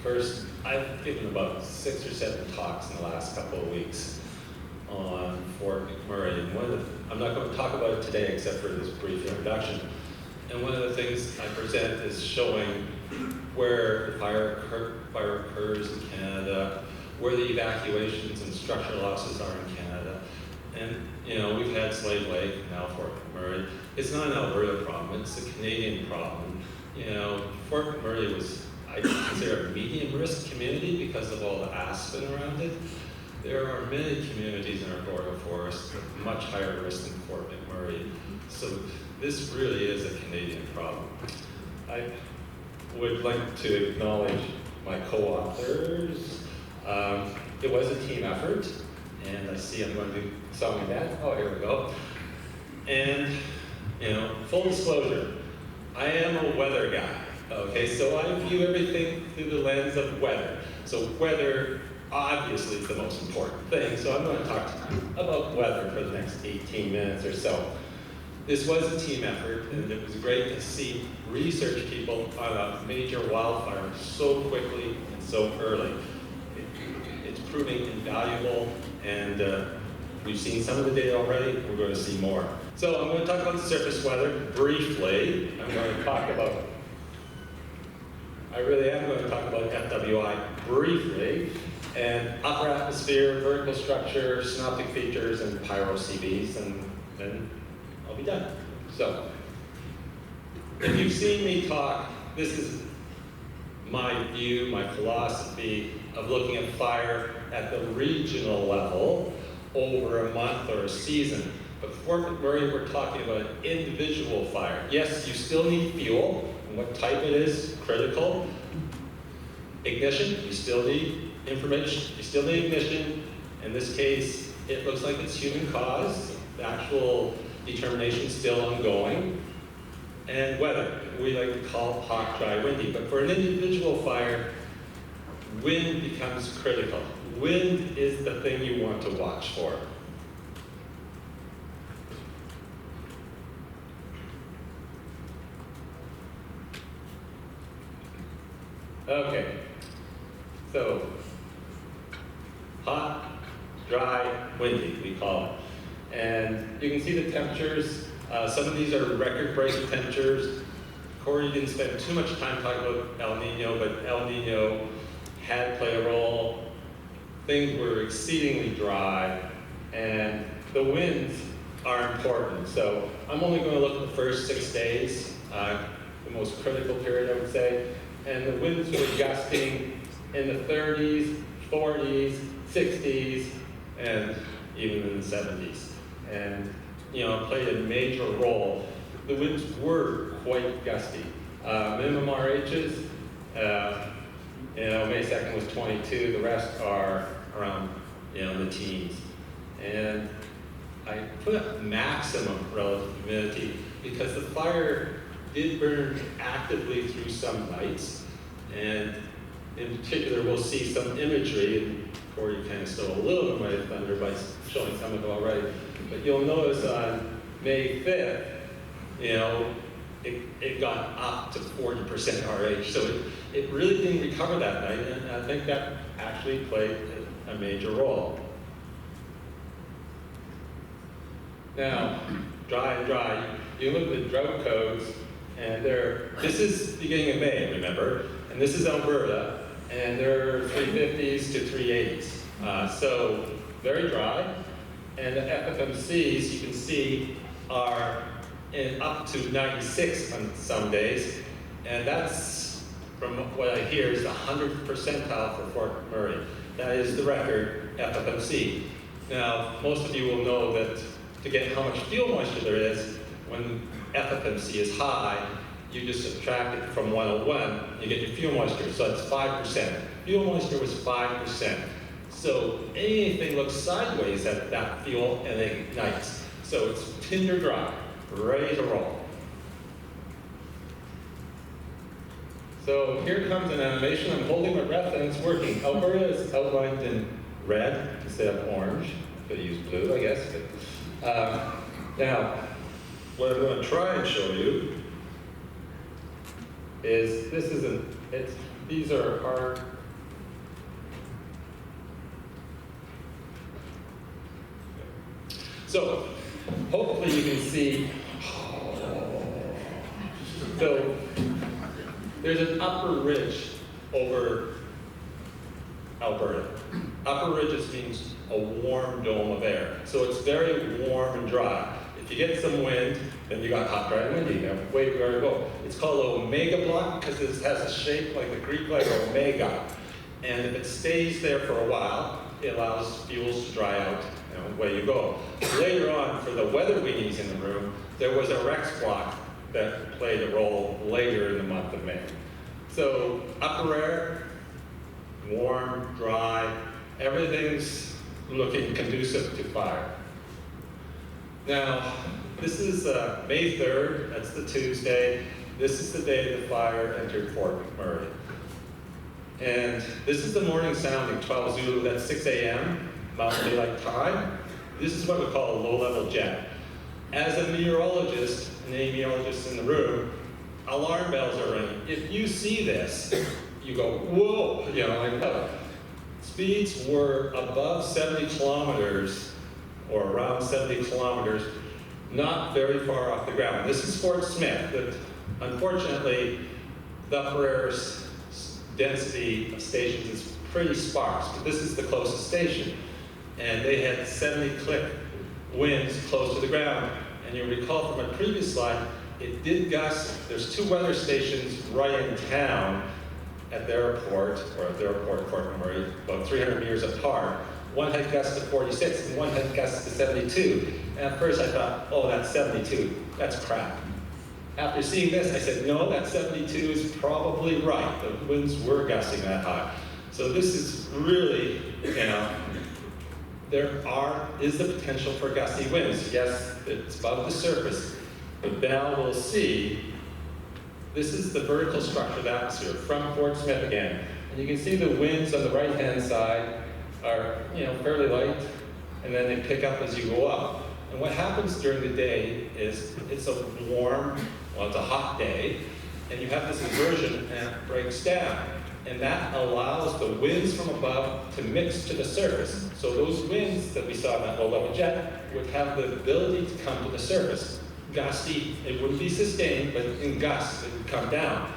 First, I've given about 6 or 7 talks in the last couple of weeks on Fort McMurray. And I'm not going to talk about it today except for this brief introduction. And one of the things I present is showing where the fire occurs in Canada, where the evacuations and structural losses are in Canada. And, you know, we've had Slave Lake, now Fort McMurray. It's not an Alberta problem, it's a Canadian problem. You know, Fort McMurray was, I consider, a medium risk community because of all the aspen around it. There are many communities in our boreal forest with much higher risk than Fort McMurray. So this really is a Canadian problem. I would like to acknowledge my co-authors. It was a team effort, and I see I'm going to do song and dance. Oh, here we go. And, you know, full disclosure, I am a weather guy, okay? So I view everything through the lens of weather. So weather, obviously, is the most important thing. So I'm going to talk about weather for the next 18 minutes or so. This was a team effort, and it was great to see research people on a major wildfire so quickly and so early. It's proving invaluable, and we've seen some of the data already. We're going to see more. So I'm going to talk about surface weather briefly. I really am going to talk about FWI briefly, and upper atmosphere, vertical structure, synoptic features, and pyro-CVs, and then I'll be done. So, if you've seen me talk, this is my view, my philosophy of looking at fire at the regional level over a month or a season. But for Fort McMurray, we're talking about an individual fire. Yes, you still need fuel, and what type it is, critical. Ignition, you still need information, you still need ignition. In this case, it looks like it's human caused. The actual determination is still ongoing. And weather, we like to call hot, dry, windy. But for an individual fire, wind becomes critical. Wind is the thing you want to watch for. Okay, so hot, dry, windy, we call it. And you can see the temperatures. Some of these are record-breaking temperatures. Corey didn't spend too much time talking about El Nino, but El Nino had played a role. Things were exceedingly dry, and the winds are important. So I'm only going to look at the first 6 days, the most critical period, I would say. And the winds were gusting in the 30s, 40s, 60s, and even in the 70s. And, you know, it played a major role. The winds were quite gusty. Minimum RHs, you know, May 2nd was 22. The rest are around, you know, the teens. And I put up maximum relative humidity because the fire did burn actively through some nights. And in particular, we'll see some imagery, and Corey kind of stole a little bit of my thunder by showing some of it already. But you'll notice on May 5th, you know, it got up to 40% RH. So it really didn't recover that night, and I think that actually played a major role. Now, dry and dry, you look at the drought codes, and this is beginning of May, remember, and this is Alberta, and they're 350s to 380s. So very dry, and the FFMCs, you can see, are up to 96 on some days, and that's, from what I hear, is the 100th percentile for Fort McMurray. That is the record FFMC. Now, most of you will know that to get how much fuel moisture there is, when FFMC is high, you just subtract it from 101, you get your fuel moisture, so it's 5%. Fuel moisture was 5%. So anything looks sideways at that fuel and it ignites. So it's tinder dry, ready to roll. So here comes an animation. I'm holding my breath and it's working. Alberta is outlined in red instead of orange. Could use blue, I guess. But, now, what I'm going to try and show you is it's these are hard. So hopefully you can see. So there's an upper ridge over Alberta. Upper ridges means a warm dome of air. So it's very warm and dry. If you get some wind, then you got hot, dry, and windy. You have way where to go. It's called an omega block because it has a shape like the Greek letter omega. And if it stays there for a while, it allows fuels to dry out, and away you go. Later on, for the weather weenies in the room, there was a Rex block that played a role later in the month of May. So upper air, warm, dry, everything's looking conducive to fire. Now, this is May 3rd, that's the Tuesday. This is the day the fire entered Fort McMurray. And this is the morning sounding, 12 Zulu, that's 6 a.m., Mountain Daylight Time. This is what we call a low-level jet. As a meteorologist, and any meteorologists in the room, alarm bells are ringing. If you see this, you go, whoa, you know, like, speeds were above 70 kilometers, or around 70 kilometers, not very far off the ground. This is Fort Smith, but unfortunately, the upper air density of stations is pretty sparse, but this is the closest station. And they had 70 click winds close to the ground. And you'll recall from a previous slide, it did gust. There's two weather stations right in town at the airport, or at the airport, Fort McMurray, about 300 meters apart. One had gusts to 46 and one had gusts to 72. And at first I thought, oh, that's 72, that's crap. After seeing this, I said, no, that 72 is probably right. The winds were gusting that high. So this is really, you know, there is the potential for gusty winds. Yes, it's above the surface, but now we'll see, this is the vertical structure of the atmosphere from Fort Smith again. And you can see the winds on the right-hand side are, you know, fairly light, and then they pick up as you go up. And what happens during the day is it's a warm, well, it's a hot day, and you have this inversion and it breaks down. And that allows the winds from above to mix to the surface. So those winds that we saw in that low-level jet would have the ability to come to the surface. Gusty, it wouldn't be sustained, but in gusts, it would come down.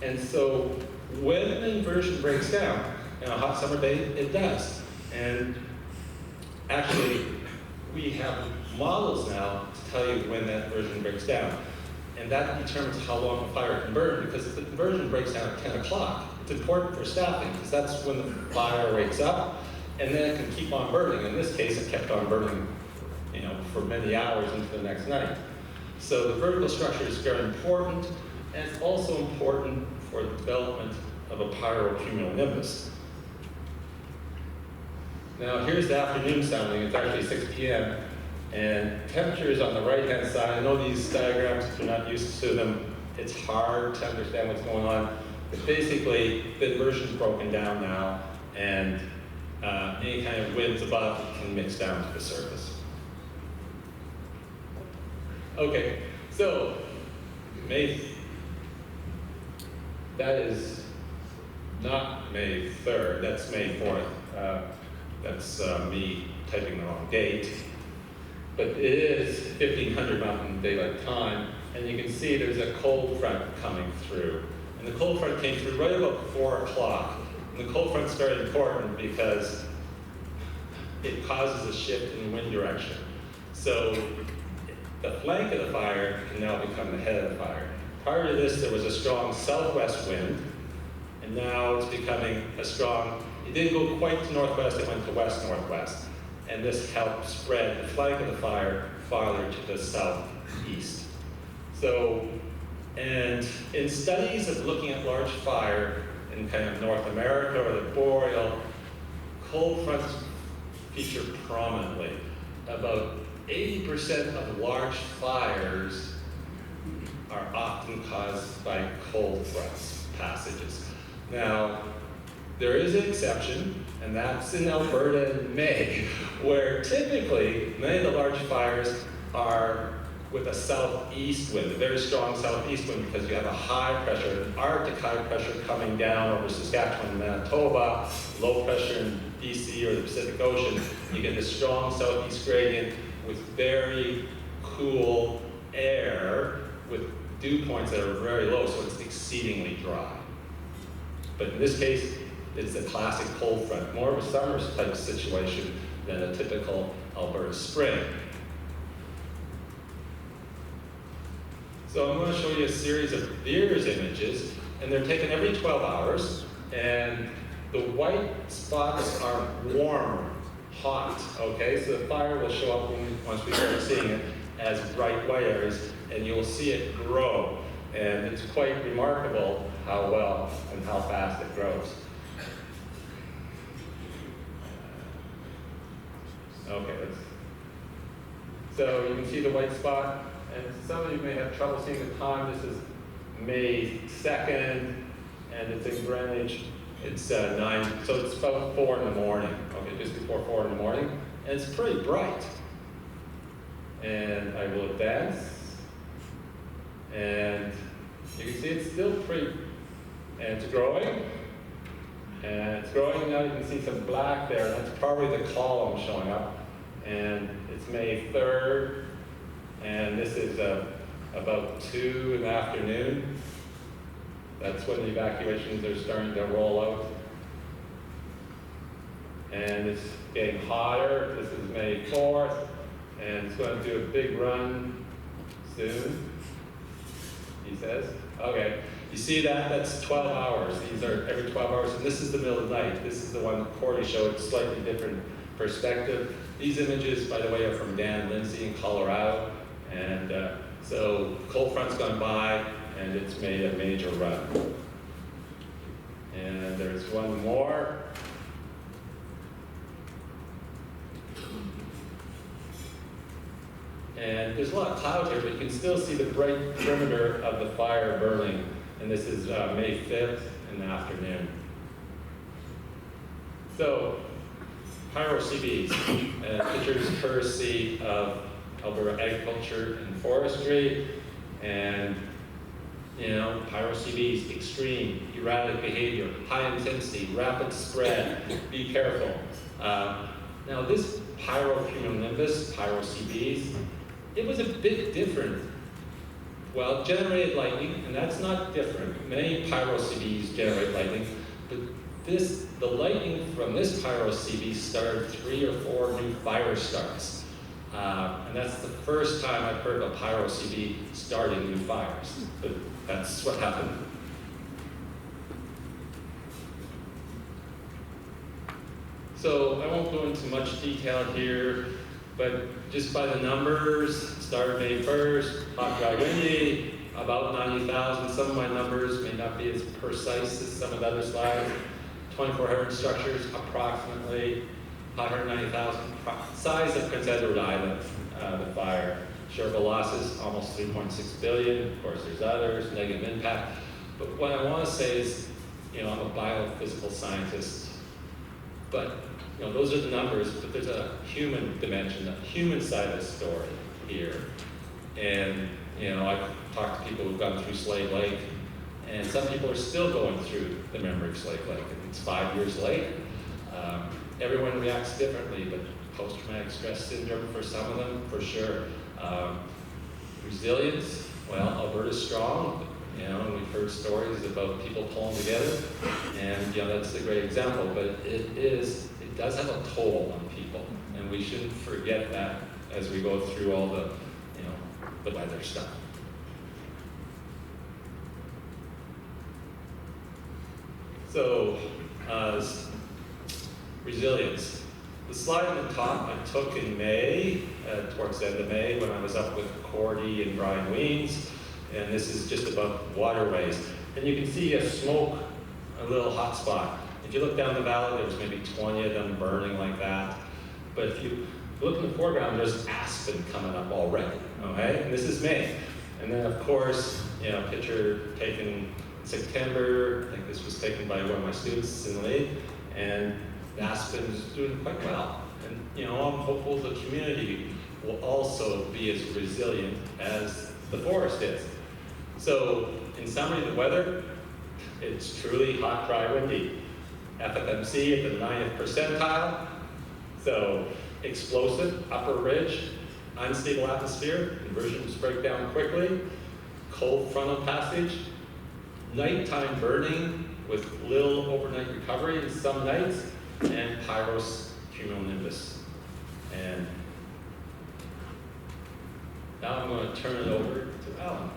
And so when an inversion breaks down, in a hot summer day, it does. And actually, we have models now to tell you when that inversion breaks down. And that determines how long the fire can burn, because if the inversion breaks down at 10 o'clock, it's important for staffing, because that's when the fire wakes up, and then it can keep on burning. In this case, it kept on burning, you know, for many hours into the next night. So the vertical structure is very important, and it's also important for the development of a pyrocumulonimbus. Now here's the afternoon sounding. It's actually 6 p.m. and temperature is on the right-hand side. I know these diagrams, if you're not used to them, it's hard to understand what's going on. But basically, the inversion's broken down now, and any kind of winds above can mix down to the surface. Okay, so that is not May 3rd, that's May 4th. That's me typing the wrong date. But it is 1500 Mountain Daylight Time, and you can see there's a cold front coming through. And the cold front came through right about 4 o'clock. And the cold front's very important because it causes a shift in wind direction. So the flank of the fire can now become the head of the fire. Prior to this, there was a strong southwest wind, and now it's becoming a strong, it didn't go quite to northwest, it went to west-northwest. And this helped spread the flank of the fire farther to the southeast. So, and in studies of looking at large fire in kind of North America or the boreal, cold fronts feature prominently. About 80% of large fires are often caused by cold front passages. Now, there is an exception, and that's in Alberta in May, where typically many of the large fires are with a southeast wind, a very strong southeast wind, because you have a high pressure, an Arctic high pressure coming down over Saskatchewan and Manitoba, low pressure in BC or the Pacific Ocean. You get this strong southeast gradient with very cool air with dew points that are very low, so it's exceedingly dry. But in this case, it's a classic cold front, more of a summer type situation than a typical Alberta spring. So I'm going to show you a series of Veers images, and they're taken every 12 hours, and the white spots are warm, hot, okay? So the fire will show up once we start seeing it as bright white areas, and you'll see it grow. And it's quite remarkable how well and how fast it grows. Okay, so you can see the white spot, and some of you may have trouble seeing the time. This is May 2nd, and it's in Greenwich. It's 9, so it's about 4 in the morning, okay, just before 4 in the morning, and it's pretty bright. And I will advance, and you can see it's still pretty, and it's growing, and it's growing now. You can see some black there, and that's probably the column showing up, and it's May 3rd, and this is about 2 in the afternoon. That's when the evacuations are starting to roll out. And it's getting hotter. This is May 4th, and it's going to do a big run soon, he says. Okay, you see that? That's 12 hours. These are every 12 hours, and this is the middle of the night. This is the one Cordy showed, slightly different perspective. These images, by the way, are from Dan Lindsay in Colorado, and so cold front's gone by, and it's made a major run. And there's one more. And there's a lot of clouds here, but you can still see the bright perimeter of the fire burning. And this is May 5th in the afternoon. So, pyro-CBs, pictures courtesy of Alberta Agriculture and Forestry, and pyro-CBs, extreme, erratic behavior, high intensity, rapid spread, be careful. Now this pyrocumulonimbus, pyro-CBs, it was a bit different. Well, it generated lightning, and that's not different. Many pyro-CBs generate lightning, but the lightning from this pyro-CB started 3 or 4 new fire starts. And that's the first time I've heard of a pyro-CB starting new fires, but that's what happened. So I won't go into much detail here, but just by the numbers, started May 1st, hot, dry, windy, about 90,000. Some of my numbers may not be as precise as some of the other slides. 2,400 structures, approximately 190,000. Size of Prince Edward Island, the fire. Shareable losses, almost 3.6 billion. Of course, there's others, negative impact. But what I want to say is, I'm a biophysical scientist, but those are the numbers, but there's a human dimension, a human side of the story here. And, I've talked to people who've gone through Slave Lake, and some people are still going through the memory of Slave Lake. It's 5 years late. Everyone reacts differently, but post-traumatic stress syndrome for some of them, for sure. Resilience, well, Alberta's strong, and we've heard stories about people pulling together, and that's a great example, but it does have a toll on people, and we shouldn't forget that as we go through all the weather stuff. So, resilience. The slide on the top I took in May, towards the end of May, when I was up with Cordy and Brian Weens, and this is just above waterways. And you can see a smoke, a little hot spot. If you look down the valley, there's maybe 20 of them burning like that. But if you look in the foreground, there's aspen coming up already, okay? And this is May. And then, of course, picture taken in September. I think this was taken by one of my students in the league. And the aspen is doing quite well. And, I'm hopeful the community will also be as resilient as the forest is. So in summary, the weather, it's truly hot, dry, windy. FFMC at the 90th percentile. So explosive, upper ridge, unstable atmosphere, conversions break down quickly, cold frontal passage, nighttime burning with little overnight recovery in some nights, and pyros cumulonimbus. And now I'm going to turn it over to Alan.